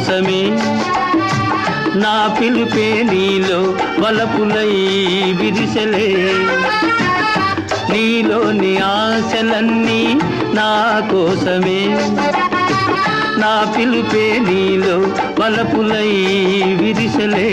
కోసమే నా పిలుపే నీలో వలపులై విరిసెలే నీలోని ఆశలన్నీ నా కోసమే నా పిలుపే నీలో వలపులై విరిసెలే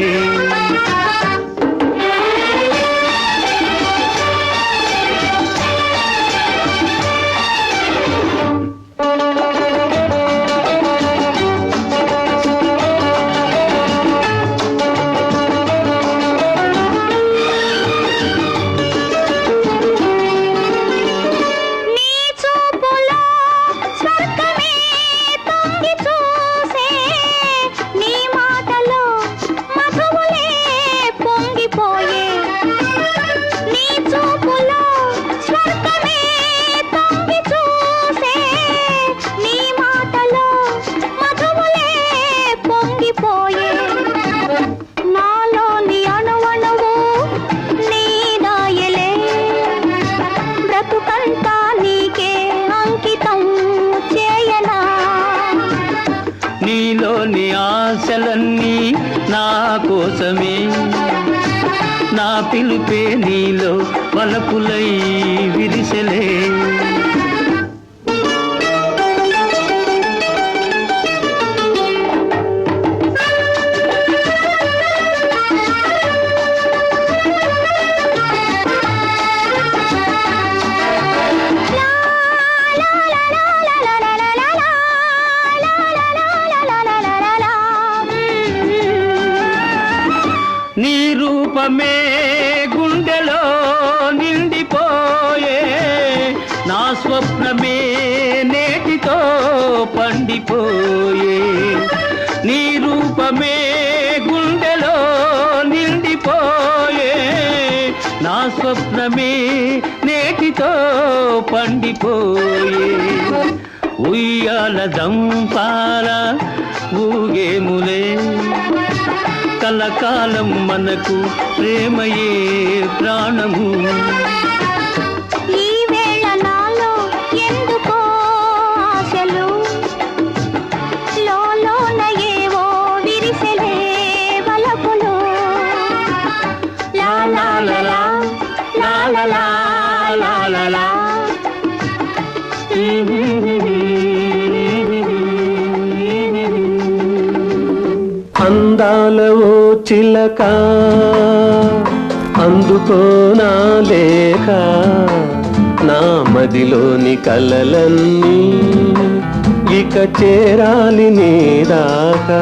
నీలోని ఆశలన్నీ నా కోసమే నా పిలుపే నీలో వలపులై విరిసెలే నీ రూపమే గుండెలో నిండిపోయే నా స్వప్నమే నేటితో పండిపోయే నీ రూపమే గుండెలో నిండిపోయే నా స్వప్నమే నేటితో పండిపోయే ఉయ్యాల దంపాల ఊగేములే కలకాలం మనకు ప్రేమయే ప్రాణము ఈ వేళ నాలో ఎందుకో ఆశలు లోలోన ఏవో విరిసెలే వలపులు లా లా లా లా లా లా లా లా లా అందాల ఓ చిలక అందుకోనా లేక నా మదిలోని కలలన్నీ ఇక చేరాలి నీ దాకా